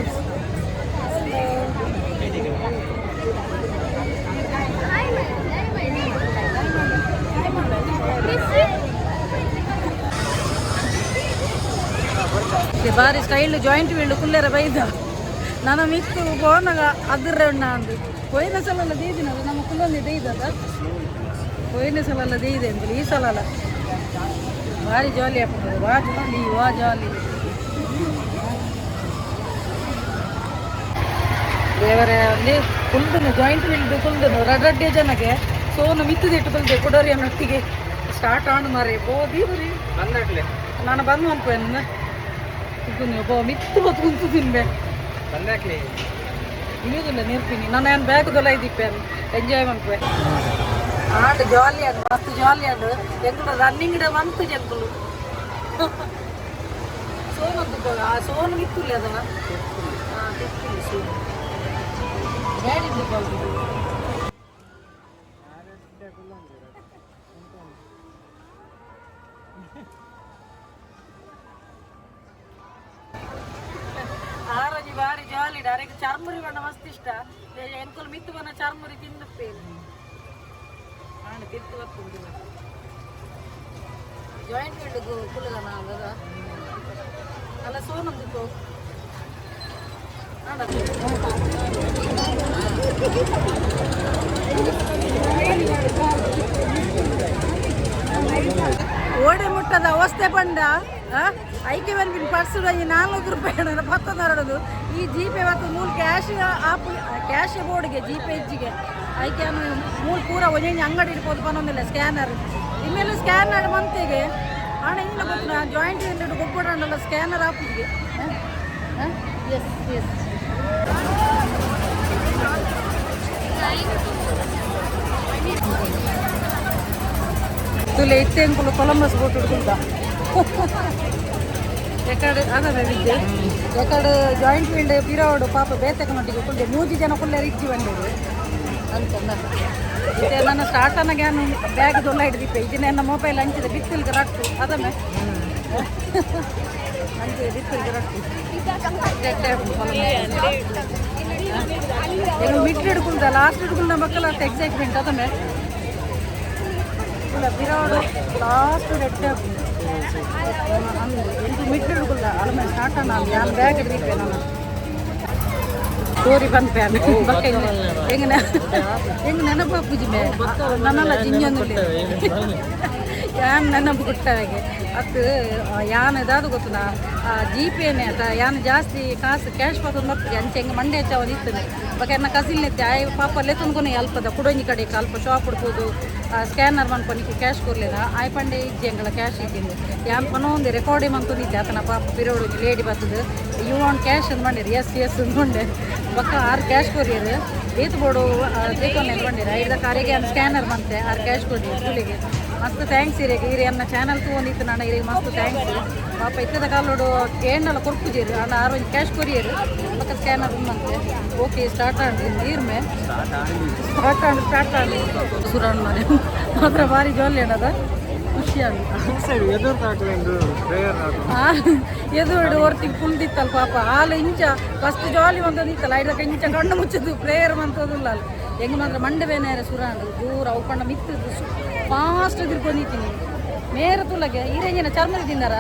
ಬಾರಿ ಸ್ಟೈಲ್ ಜಾಯಿಂಟ್ ವೀಲ್ಡ್ ಕುಲ್ಲೆರ ಬೈದ ನಾನು ಮಿಕ್ಕು ಬೋನಾಗ ಅದ್ರ ಅಂದು ಹೋಯ್ನ ಸಲ ಅಲ್ಲ ದೇದಿನದು ನಮ್ಮ ಕುಲ್ಲೊಂದು ದೇಯ್ದದ ಹೋಯ್ನ ಸಲ ಅಲ್ಲ ದೇಯ್ದೆ ಅಂತೇಳಿ ಈ ಸಲ ಅಲ್ಲ ಭಾರಿ ಜಾಲಿ ಆಗ್ತದೆ ವಾ ಜಾಲಿ ದೇವರೇ ಅಲ್ಲಿ ಕುಲ್ದನು ಜಾಯಿಂಟ್ ವೀಲ್ಡ್ ಕುಲ್ದನು ರಡ್ಡೆ ಜನಕ್ಕೆ ಸೋನು ಮಿತ್ತದಿಟ್ಟು ಬಲ್ದೆ ಕೊಡೋರಿ ಅನ್ನೊಟ್ಟಿಗೆ ಸ್ಟಾರ್ಟ್ ಆಣು ಮಾರೆ ಬೋದಿ ಬರೀ ಬಂದಾಗ್ಲೆ ನಾನು ಬಂದು ಅನ್ಪೇನ ಒಬ್ಬ ಮಿತ್ತು ಹೊತ್ತು ಕುಂತು ತಿನ್ಬೆ ಬಂದಾಕ್ಲಿ ಇಳಿಯೋದಿಲ್ಲ ನೀರ್ತೀನಿ ನಾನು ಏನು ಬ್ಯಾಗ್ದೆಲ್ಲ ಇದ್ದಿಪ್ಪೆ ಎಂಜಾಯ್ ಮಾಡ್ಪೆ ಆಡು ಜಾಲಿ ಅದು ಮಸ್ತ್ ಜಾಲಿ ಅದು ಎಂಗಳು ರನ್ನಿಂಗ್ ಡೇ ಬಂತು ಜಂಕುಲು ಸೋನು ಆ ಸೋನು ಮಿತ್ತುಲಿ ಅದ ತಿಕ್ಕಿಲ್ಲ ಸೋನು ಬೇಡಿದ್ದು ಆರೋಜಿ ಬಾರಿ ಜಾಲಿ ಡೈರೆಕ್ಟ್ ಚರ್ಮುರಿ ಬಣ್ಣ ಮಸ್ತ್ ಇಷ್ಟ ಎಂಕುಲು ಮಿತ್ತು ಬಣ್ಣ ಚರ್ಮುರಿ ತಿನ್ನಪ್ಪೇನು ನಾನು ತಿತ್ತು ಬರ್ತುಂಟು ಜಾಯಿಂಟ್ ವೀಲ್ಡ್ಗೂ ಕುಲಗನ ಅದ ಅಲ್ಲ ಸೋನಂದಿತ್ತು ಓಡೆ ಮುಟ್ಟದ ಅವಸ್ಥೆ ಬಂಡ ಐಕೆ ಬಂದ್ಬಿಟ್ಟು ಪರ್ಸು ₹400 ಪತ್ತೊಂದು ಈ ಜಿಪೇ ಮತ್ತು ಮೂಲ ಕ್ಯಾಶ್ ಬೋರ್ಡ್ಗೆ ಜಿಪೇ ಹೆಜ್ಜಿಗೆ ಐಕೆ ಮೂಲ ಪೂರ ಒಂಜಿ ಅಂಗಡಿ ಇಡ್ಬೋದು ಪನ್ನೊಂದಿಲ್ಲ ಸ್ಕ್ಯಾನರ್ ಇನ್ಮೇಲೆ ಸ್ಕ್ಯಾನರ್ ಮಂತಿಗೆ ಹಣ ಇನ್ನು ಗೊತ್ತು ಜಾಯಿಂಟ್ ವೀಲ್ಡ್ ಗೊಬ್ಬರ ಸ್ಕ್ಯಾನರ್ ಆಪಿಗೆ ಎಸ್ ಎಸ್ ತುಲೆ ಇತ್ತೆ ಅಂಕುಲು ಕೊಲಂಬಸ್ ಬೋಟ್ ಹುಡುಗುಂದ ಎಕಡೆ ಅದೇ ವಿದ್ಯೆ ಎಕಡೆ ಜಾಯಿಂಟ್ ವೀಲ್ಡ್ ಪಿರೋಡು ಪಾಪ ಬೇತಕನೊಟ್ಟಿಗೆ ಕುಲ್ಲೆ 3 ಜನ ಕುಲ್ಲೆ ರಿಚ್ಚಿ ಬಂದಿರು ಅಂತಂದ ಇದು ನನ್ನ ಸ್ಟಾರ್ಟನಾಗೆ ನಾನು ಬ್ಯಾಗ್ ದೊಲ್ಲ ಹಿಡಿದಿಪ್ಪೆ ಇದು ನನ್ನ ಮೊಬೈಲ್ ಹಂಚಿದೆ ಬಿತ್ತಲ್ಗೆ ರಟ್ಟು ಅದಮ್ಮೆ ಹಂಚಿದೆ ಬಿತ್ತಲ್ಗೆ ರಟ್ಟು ಏನು ಮಿಡ್ ಹಿಡ್ಕುಲ್ದ ಲಾಸ್ಟ್ ಹಿಡ್ಕುಲ್ದ ಮಕ್ಕಳ ಅಷ್ಟು ಎಕ್ಸೈಟ್ಮೆಂಟ್ ಅದಮ್ಮೆ ಇಲ್ಲ ಪಿರೋಡು ಲಾಸ್ಟ್ ರೆಡ್ ಎಂಟು ಮಿಡ್ ಹಿಡ್ಕುಲ್ದ ಅಲ್ಲಮೆ ಸ್ಟಾರ್ಟನ ಅಲ್ಲಿ ನಾನು ಬ್ಯಾಗ್ ಹಿಡಿದಿಪ್ಪೆ ನಾನು ಸ್ಟೋರಿ ಬಂದ್ಪೆ ಹೆಂಗೆ ನೆನಪು ಪೂಜಿ ಮೇ ನನ್ನಲ್ಲ ಜಿಂಜೊಂದು ಯಾನ್ ನೆನಪು ಗುಟ್ಟಾಗೆ ಅದು ಯಾನ್ ಇದಾದ ಗೊತ್ತುನ ಜಿ ಪೇನೆ ಅದ ಯಾನ್ ಜಾಸ್ತಿ ಕಾಸು ಕ್ಯಾಶ್ ಪಾತ್ರ ಬರ್ತದೆ ಅಂಚೆ ಹೆಂಗೆ ಮಂಡೆ ಹಚ್ಚವ ನಿಂತದೆ ಬಕ್ಕೆ ಎನ್ನ ಕಸಿಲ್ನೆತ್ತೆ ಆಯ್ ಪಾಪ ಲೆತ್ತನ್ಕೊನೆ ಅಲ್ಪದ ಕುಡೊಂಜಿ ಕಡೆ ಅಲ್ಪ ಶಾಪ್ ಹುಡ್ಬೋದು ಸ್ಕ್ಯಾನರ್ ಮನ್ಪನಿಕ್ಕೆ ಕ್ಯಾಶ್ ಕೊರ್ಲಿದ ಆಯ್ ಪಂಡೆ ಇಜ್ಜೆಂಗಳ ಕ್ಯಾಶ್ ಇದ್ದೀನಿ ಯಾನ್ ಪನೊಂದು ರೆಕಾರ್ಡಿಂಗ್ ಅಂತಂದಿದ್ದೆ ಆತನ ಪಾಪ ಪಿರೋಡು ಲೇಡಿ ಬರ್ತದೆ ಯು ವಾಂಟ್ ಕ್ಯಾಶ್ ಅಂತ ಮಾಡಿರಿ ಎಸ್ ಎಸ್ ಅಂದ್ಕೊಂಡೆ ಬಕ್ಕ 6 ಕ್ಯಾಶ್ ಕೊರಿಯರು ಏತು ಬೋರ್ಡು ಬೇಕೊಂಡೆ ಅಂದ್ಕೊಂಡಿರ ಐದ ಕಾರಿಗೆ ಸ್ಕ್ಯಾನರ್ ಬಂತೆ 6 ಕ್ಯಾಶ್ ಕೊಡಿ ಸ್ಕೂಲಿಗೆ ಮಸ್ತ್ ಥ್ಯಾಂಕ್ಸ್ ಇರಿಗೆ ಇರಿ ಅನ್ನ ಚಾನಲ್ ತೊಗೊಂಡಿತ್ತು ನಾನು ಇರಿಗೆ ಮಸ್ತ್ ಥ್ಯಾಂಕ್ಸ್ ಪಾಪ ಇತ್ತದ ಕಾಲೋಡು ಏನೆಲ್ಲ ಕೊಡ್ಪುಜೀರು ಅಣ್ಣ 6 ಕ್ಯಾಶ್ ಕೊರಿಯರು ಪಕ್ಕ ಸ್ಕ್ಯಾನರ್ ಬಂತೆ ಓಕೆ ಸ್ಟಾರ್ಟ್ ಆಡಿ ನೀರ್ಮೆ ಸ್ಟಾರ್ಟ್ ಆಡಿ ಸುರಣ್ಣ ಮಾತ್ರ ಭಾರಿ ಜಾಲಿ ಅಣ್ಣದ ಖುಷಿ ಎದುರು ಓರ್ತಿಗೆ ಕುಲ್ದಿತ್ತಲ್ಲ ಪಾಪ ಹಾಲು ಇಂಚ ಫಸ್ಟ್ ಜಾಲಿ ಬಂದದ್ದು ಇತ್ತಲ್ಲ ಐದಕ್ಕೆ ಇಂಚ ಕಣ್ಣು ಮುಚ್ಚಿದ್ದು ಪ್ರೇಯರ್ ಬಂತದಿಲ್ಲ ಅಲ್ಲಿ ಹೆಂಗೆ ಮಾತ್ರ ಮಂಡೆ ಬೇನೆ ಸುರಾಂಡು ದೂರ ಅವಕೊಂಡ ಮಿತ್ತದ್ದು ಫಾಸ್ಟ್ ತಿರ್ಕೊಂಡಿದ್ದೀನಿ ಮೇರ ತುಲಗೆ ಈ ರೇಂಜಿನ ಚರ್ಮದ ತಿಂದಾರ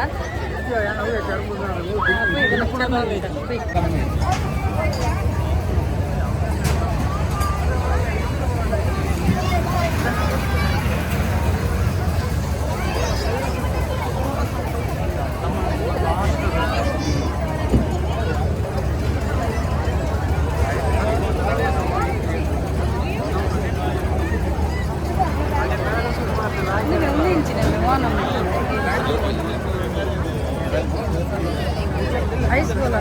ಐಸ್ ಬೋಲ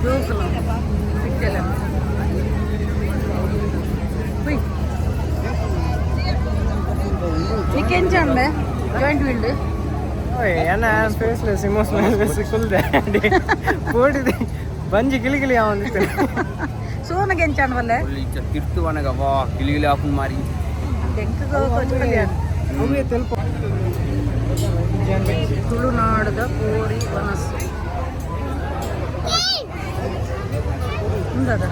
ಜೋಕಲ ಬಿಟ್ಟೆಲ್ಲ నీకెంచండి జాయింట్ వీల్డ్ ಏನ ಸ್ಪೇಸ್ಲೆಸ್ ಇಮೋಷನಲ್ ಸಿಕ್ಕುಲ್ದೆ ಕೋಡಿದೆ ಬಂಜಿ ಗಿಲಿಗಿಲಿ ಯಾವಂದಿತ್ತು ಸೋನಗೆ ಎಂಚಾನ್ ವಲ್ಲೆ ತಿರ್ತು ವನಗ ವಾ ಗಿಲಿಗಿಲಿ ಹಾಕೊಂಡು ಮಾರಿ ತುಳುನಾಡದ ಕೋರಿ ವನಸ್ಸು ಮುಂದದ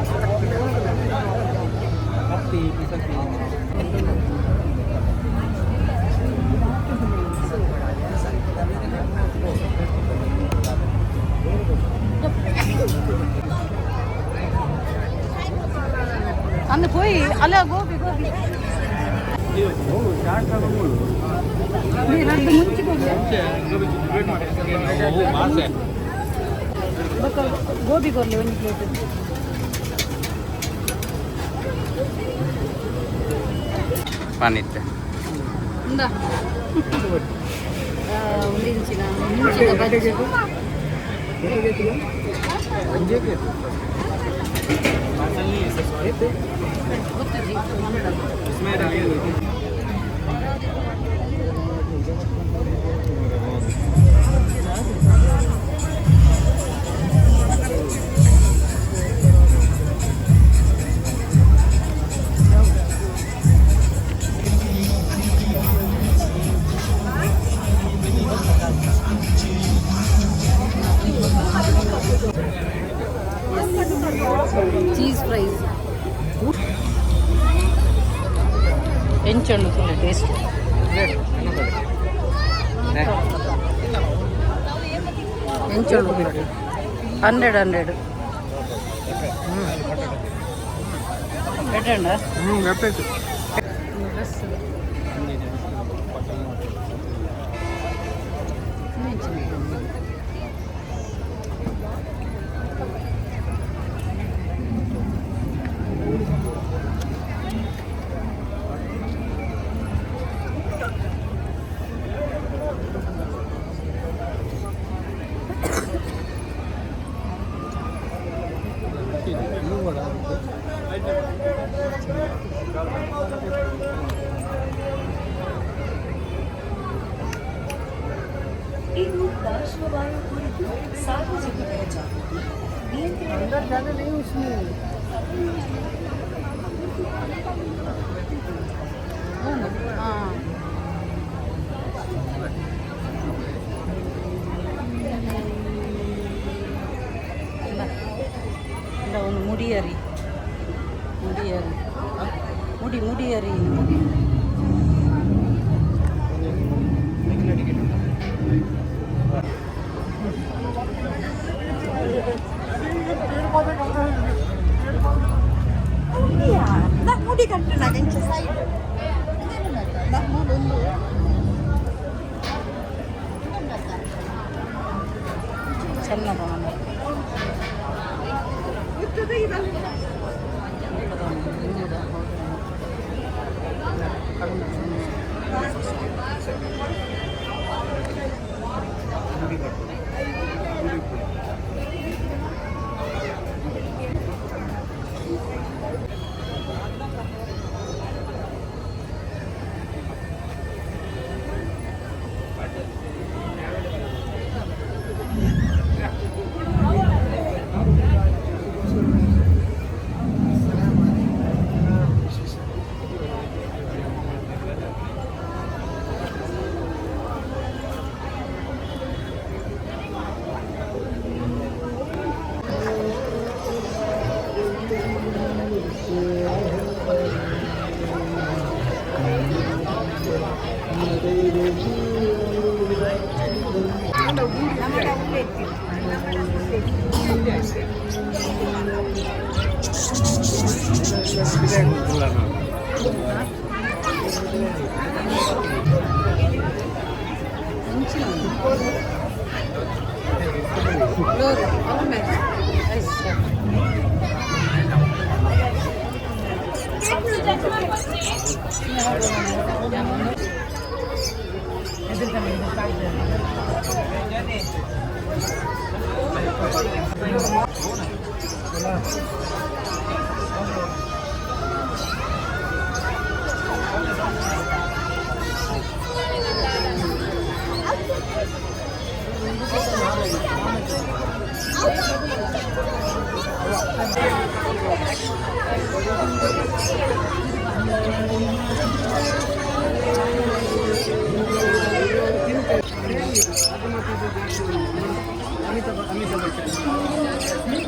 ಅಂದು போய் ಅಲ್ಲ ಗೋಬಿ ನೀರಂದು ಮುಂಚೆ ಗೋಬಿ ಕೊರ್ಲಿ ಒಂದು ಪ್ಲೇಟ್ ಪಾನಿತ್ತೆ ఉందా ఉండించిన ముంచిన బజ్జీ ಚೀಸ್ ಫ್ರೈಸ್ ಎಂಚಣ್ಣು ಫುಲ್ ಟೇಸ್ಟ್ ಎಂಚಣ್ಣು 100 పెట్టండి పెట్టచ్చు अंदर जाने नहीं उसमें ಹಾಂ ಒಂದು ಮುಡಿಯರಿ ಮುಡಿಯರಿ ಮುಡಿ ಕಟ್ಟಣ ಕೆಂಚ ಸೈಡ್ ನಮ್ಮದೊಂದು ಚೆನ್ನದ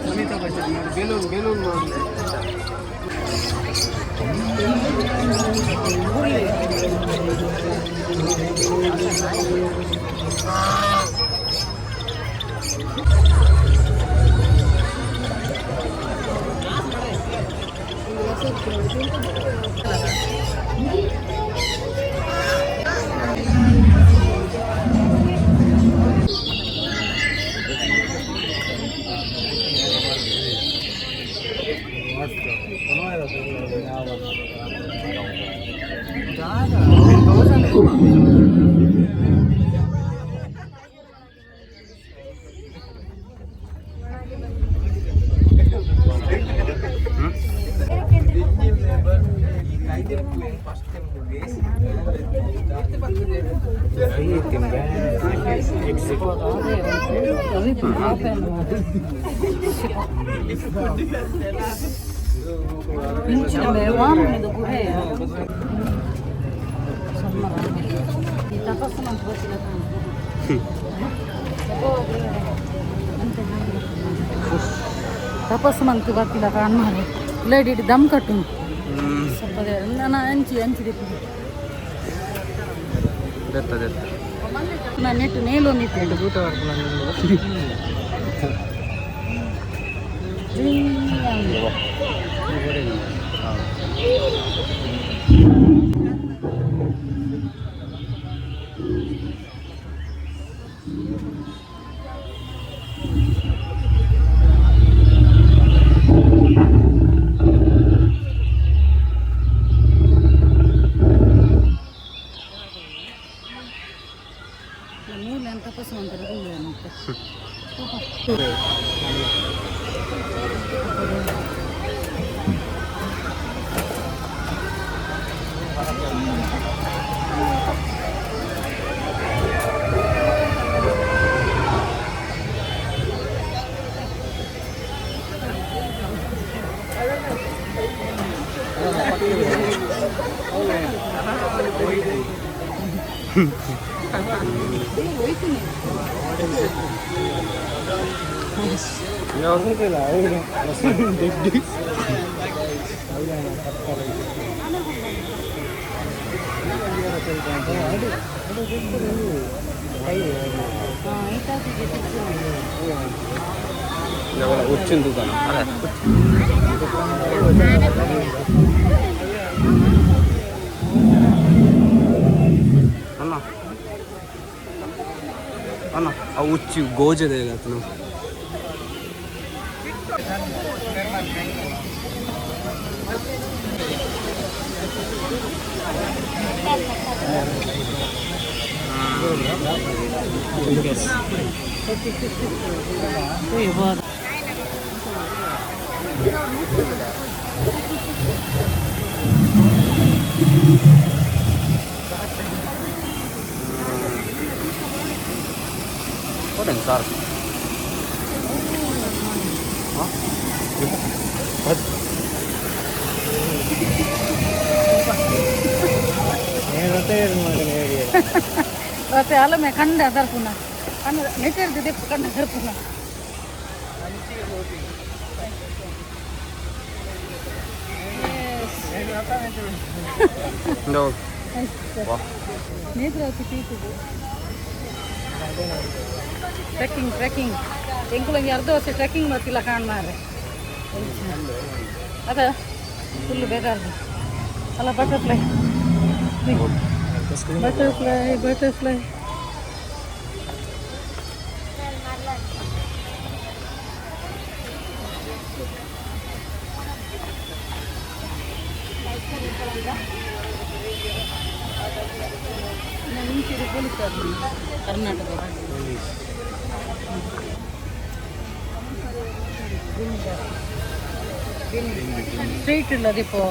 ಅಮಿತಾಬ್ ಬಚ್ಚನ್ ಬೇಲೂರು ಇದು ಗುಹೆ ಈ ತಪಸ್ಸು ಅಂತ ಗೊತ್ತಿಲ್ಲ ತಪಸ್ಸು ಮಂತ್ ಗೊತ್ತಿಲ್ಲ ಕಾಣ್ಮಾರೆ ಲೇಡಿ ದಮ್ ಕಟ್ಟು ಸ್ವಲ್ಪ ನಾನು ಹಂಚಿದೆ ನಾನು ನೆಟ್ಟು ನೇಲೊಂದಿತ್ತೇನೆ ತಪಸ್ಸು ಅಂತಾರೆ వచ్చింది దుకాణం అన్న అన్న ఆ ఉచ్చి గోజదే అతను సార్ ಮತ್ತೆ ಅಲ್ಲೊಮ್ಮೆ ಕಂಡ ಅದರ್ಪುನ ಕಣ್ಣ ನೆಟ್ಟಿರ್ತಿದ್ದೆ ಕಂಡ ಅದರ್ಪುನ ನೇತ್ರಾವತಿ ಪೀಟಿದೆ ಟ್ರೆಕ್ಕಿಂಗ್ ಎಂಕುಲಂಗೆ ಅರ್ಧ ವರ್ಷ ಟ್ರೆಕ್ಕಿಂಗ್ ಮಾಡ್ತಿಲ್ಲ ಕಾಣ್ಮಾರೆ ಅದ ಫುಲ್ ಬೇದಾರ್ದು ಅಲ್ಲ ಬಟರ್ಫ್ಲೈ ಕರ್ನಾಟಕ ಸ್ಟ್ರೈಟ್ ಇಲ್ಲ ದೀಪೋ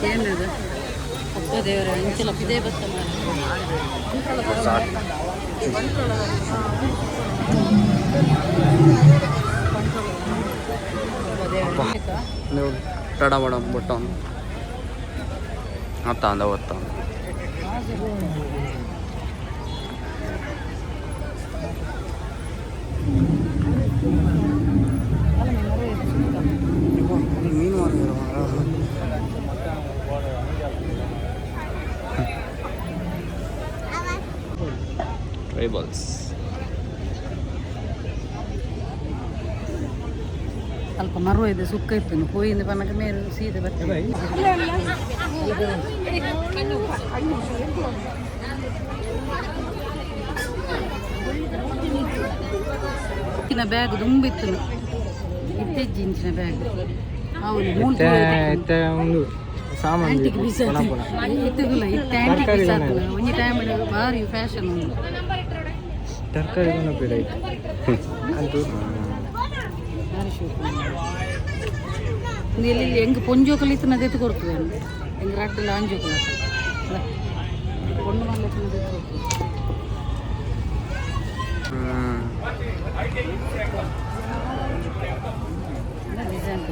ಏನದು ಹಬ್ಬ ದೇವರ ಇಂಚಲ ಇದೇ ಬತ್ತ ಟಡಬಡ ಬಟ್ಟ ಅತ್ತ ಅಂದ ಒತ್ತ ಮೀನು ಟ್ರೈಬಲ್ಸ್ ಸ್ವಲ್ಪ ಮರುವ ಇದೆ ಸುಕ್ಕ ಇತ್ತು ಹೋಯಿಂದ ಬನ್ನಕ ಮೇಲೆ ಸೀದೆ ಬರ್ತದೆ ಬ್ಯಾಗ್ ತುಂಬಿತ್ತು ಇತ್ತೆಜ್ಜಿ ಇಂಚಿನ ಬ್ಯಾಗ್ ಆಂಟಿಗೆ ಇತ್ತುಗುಲ್ಲ ಇತ್ತು ಆಂಟಿಗೆ ಬಿಸಾತು ಒಂಜಿ ಟೈಮ್ ಭಾರಿ ಫ್ಯಾಷನ್ ಉಂಟು ತರಕಾರಿ ಇಲ್ಲಿ ಹೆಂಗೆ ಪೊಂಜೋಕಲ್ ಇತ್ತು ಎತ್ತು ಕೊಡ್ತದೆ ಹೆಂಗೆ ರಡ್ಡಲ್ಲ ಅಂಜೋಕಲ್ பொண்ணு மல்ல டிசைன்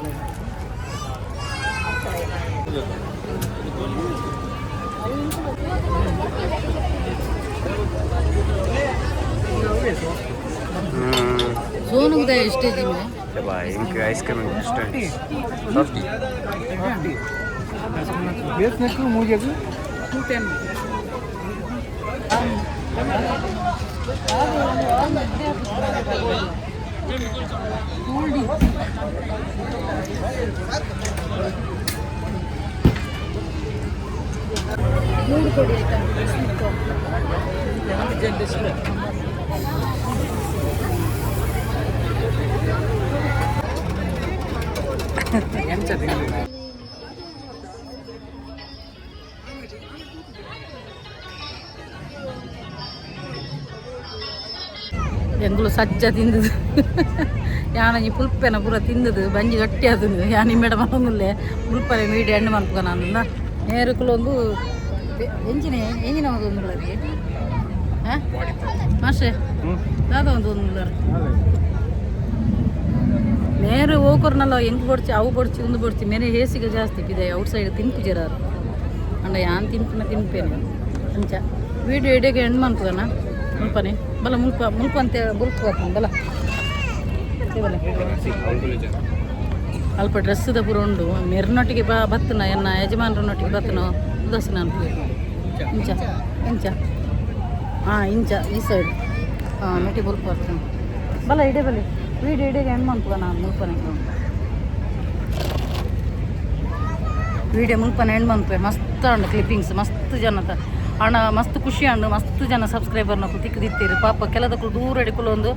सोनू का स्टेज में भाई इनके आइसक्रीम स्टैंड 50 बेस में क्यों मुझे भी 210 ಮೂರು ಕೊಡಿ ಆಯ್ತಾ ಎಂಗಳು ಸಜ್ಜ ತಿಂದದು ಯಾನಿ ಪುಲ್ಪೆನ ಪೂರ ತಿಂದದು ಬಂಜಿ ಗಟ್ಟಿ ಆತಂದು ಯಾನಿ ಮೇಡ ಮನೊಂದುಲ್ಲೆ ಪುಲ್ಪನೆ ಮೀಡಿ ಎಣ್ಣೆ ಮಲ್ಪನ ಅಂದ ನೇರಕ್ಕಲೊಂದು ಎಂಜಿನ ಎಂಜಿನ ಒಂದೊಂದುಳ್ಳದಿ ಮಾಸ್ಟ್ರೆ ದಾದ ಒಂದು ಮೇರೆ ಹೋಗೋರ್ನಲ್ಲ ಹೆಂಗೆ ಬಡ್ಚಿ ಅವು ಬಡ್ಚಿ ಒಂದು ಬಡ್ಚಿ ಮೇರೆ ಹೇಸಿಗೆ ಜಾಸ್ತಿ ಇದೆ ಔಟ್ ಸೈಡ್ ತಿನ್ಪು ಜರಾರು ಅಂಡ ಯಾನ್ ತಿನ್ಪೇನೆ ಅಂಚ ವೀಡಿಯೋ ಎಡೆಗೆ ಹೆಣ್ಣು ಮಾಡ್ತದಣ್ಣ ಮುಲ್ಪನೆ ಬಲ ಮುಲ್ಪ ಅಂತ ಬುಲ್ಪ್ ಬಲ ಅಲ್ಪ ಡ್ರೆಸ್ದ ಪೂರ ಉಂಡು ಮೆರ್ನೊಟ್ಟಿಗೆ ಬತ್ತನ ಎನ್ನ ಯಜಮಾನ್ರನ್ನೊಟ್ಟಿಗೆ ಬತ್ತನೋ ಉದಾಸೀನ ಅನ್ಪು ಇಂಚ ಇಂಚ ಇಂಚ ಈ ಸೈಡ್ ಮೆಟಿ ಬುಲ್ಪ್ ಬರ್ತಾನೆ ಬಲ ಇಡೆ ಬಲಿ ವೀಡಿಯೋ ಇಡೆಗೆ ಹೆಣ್ಣು ಮಾಡ್ತದ ನಾನು ಮುಲ್ಪನೆ ವೀಡಿಯೋ ಮುಲ್ಪನೆ ಹೆಣ್ಣು ಮಾಡ್ತೇವೆ ಮಸ್ತ್ ಅಂಡು ಕ್ಲಿಪ್ಪಿಂಗ್ಸ್ ಮಸ್ತ್ ಜನತ ಹಣ ಮಸ್ತ್ ಖುಷಿ ಅಂಡು ಮಸ್ತ್ ಜನ ಸಬ್ಸ್ಕ್ರೈಬರ್ನ ತಿಕ್ಕಿದಿತ್ತೀರಿ ಪಾಪ ಕೆಲದಕ್ಕೂ ದೂರ ಹಿಡ್ಕೊಳ್ಳೋ ಒಂದು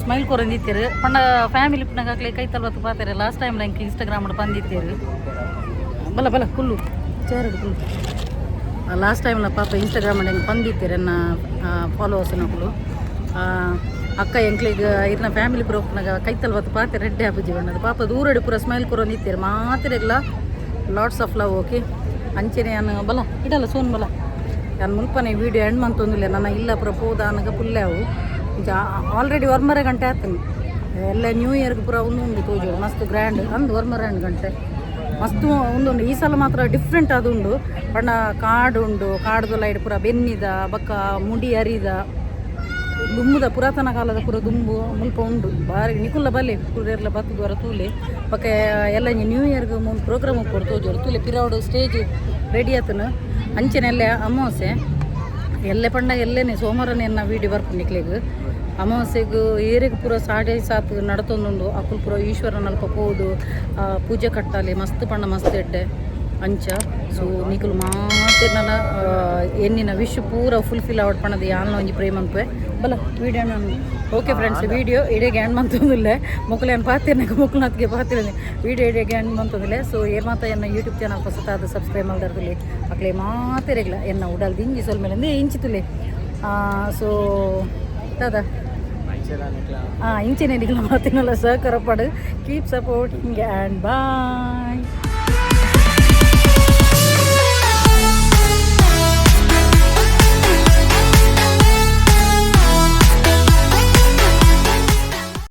ಸ್ಮೈಲ್ ಕೊರಂದಿತ್ತೀರಿ ಪಂಡ ಫ್ಯಾಮಿಲಿ ಪುನಃ ಹಾಕ್ಲಿ ಕೈ ತಲ್ವತ್ತು ಪಾತಾರೆ ಲಾಸ್ಟ್ ಟೈಮ್ ನಂಗೆ ಇನ್ಸ್ಟಾಗ್ರಾಮ್ ಬಂದಿತ್ತೀರಿ ಬಲ ಬಲ ಕುಲ್ಲು ಚೇರಡು ಕುಲ್ಲು ಲಾಸ್ಟ್ ಟೈಮ್ನ ಪಾಪ ಇನ್ಸ್ಟಾಗ್ರಾಮ್ ಹೆಂಗೆ ಬಂದಿತ್ತೀರಿ ನನ್ನ ಫಾಲೋವರ್ಸ್ನ ಕುಲ್ಲು ಅಕ್ಕ ಎಂಕ್ಲಿಗೆ ಇರ್ನ ಫ್ಯಾಮಿಲಿ ಪುರ ಪುನಃ ಕೈ ತಲ್ವತ್ತು ಪಾತೆ ರೆಡ್ಡೆ ಹಬ್ಬಜಿ ಬಣ್ಣದ ಪಾಪ ದೂರ ಪೂರ ಸ್ಮೈಲ್ ಕೊರಂದಿತ್ತೀರಿ ಮಾತಿರಲ್ಲ ಲಾಟ್ಸ್ ಆಫ್ ಲವ್ ಓಕೆ ಅಂಚೆನೆ ನಾನು ಬಲ ಇಡಲ್ಲ ಸೋನ್ ಬಲ ನಾನು ಮುಲ್ಪನೆ ವೀಡಿಯೋ ಹೆಣ್ಣು ಅಂತಂದಿಲ್ಲ ನನ್ನ ಇಲ್ಲ ಪುರ ಪೋದ ನನಗೆ ಪುಲ್ಲೆ ಅವು ಆಲ್ರೆಡಿ 1.5 ಗಂಟೆ ಆಗ್ತಾನೆ ಎಲ್ಲ ನ್ಯೂ ಇಯರ್ಗೆ ಪೂರ ಒಂದು ತೋಜು ಮಸ್ತ್ ಗ್ರ್ಯಾಂಡ್ ಅಂದು 1.5 ಗಂಟೆ ಮಸ್ತ್ ಒಂದುಂಡು ಈ ಸಲ ಮಾತ್ರ ಡಿಫ್ರೆಂಟ್ ಅದುಂಡು ಬಣ್ಣ ಕಾಡು ಉಂಡು ಕಾಡ್ದು ಲೈಟ್ ಪೂರ ಬೆನ್ನಿದ ಬಕ್ಕ ಮುಡಿ ಅರಿದ ದುಂಬುದ ಪುರಾತನ ಕಾಲದ ಪೂರ ದುಂಬು ಮುಲ್ಪ ಉಂಡು ಬಾರಿ ನಿಕುಲ್ಲ ಬಲ್ಲೆ ಪೂರೆಲ್ಲ ಬತ್ತದವರ ತೂಲೆ ಬಕ್ಕ ಎಲ್ಲ ನ್ಯೂ ಇಯರ್ಗೆ ಒಂದು ಪ್ರೋಗ್ರಾಮ್ ಕೊಡು ತೋಜೋರು ತೂಲೆ ಪಿರೌಡು ಸ್ಟೇಜ್ ರೆಡಿ ಆತನು ಅಂಚೆನೆಲ್ಲ ಅಮಾವಾಸ್ಯೆ ಎಲ್ಲೆ ಪಂಡ ಎಲ್ಲೇನೆ ಸೋಮವಾರನೇ ನನ್ನ ವೀಡಿಯೋ ಬರ್ಕೊಂಡು ನಿಕ್ಲಿಗೆ ಅಮಾವಾಸ್ಯೆಗೂ ಏರಿಗೆ ಪೂರ 7:30 ನಡತೊಂದುಂಡು ಅಕ್ಕುಲ್ ಪೂರ ಈಶ್ವರನ ಅಲ್ಪ ಪೋದು ಪೂಜೆ ಕಟ್ಟಾಲಿ ಮಸ್ತ್ ಪಂಡ ಮಸ್ತ್ ಎಡ್ಡೆ ಅಂಚ ಸೊ ನಿಕುಲು ಮಾತಿರ್ನಲ್ಲ ಎನ್ನಿನ ವಿಶ್ ಪೂರ ಫುಲ್ಫಿಲ್ ಆವಡ್ ಪಣದು ಯಾಲ್ನ ಒಂಜಿ ಪ್ರೇಮ್ ಅನ್ಪೆ ಬಲ ವೀಡಿಯೋ ನಾನು ಓಕೆ ಫ್ರೆಂಡ್ಸ್ ವೀಡಿಯೋ ಇಡೆಗೆ ಹ್ಯಾಂಡ್ ಮಂತಂದಿಲ್ಲ ಮೊಕ್ಕಲೇನು ಪಾತಿರ್ನಾಗ ಮೊಕ್ಕಲತ್ಗೆ ಪಾತಿರನೆ ವೀಡಿಯೋ ಇಡೆಗೆ ಹ್ಯಾಂಡ್ ಮಂತಂದಿಲ್ಲ ಸೊ ಏರ್ ಮಾತ ಎನ್ನ ಯೂಟ್ಯೂಬ್ ಚಾನಲ್ ಹೊಸತಾದ ಸಬ್ಸ್ಕ್ರೈಬ್ ಮಾಡಿರ್ತಿಲ್ಲ ಅಕ್ಲೆ ಮಾತಿರಗಿಲ್ಲ ಎನ್ನ ಉಡಲ್ ದಿಂಜಿ ಸೋಲ್ ಮೇಲೆ ಇಂಚಿತುಲೆ ಸೊ ದಾದಾ ಇಂಚಿನ ನಿಗ್ಲ ಮಾತಿನಲ್ಲ ಸಹಕಾರ ಪಡು ಕೀಪ್ ಸಪೋರ್ಟಿಂಗ್ ಆ್ಯಂಡ್ ಬಾಯ್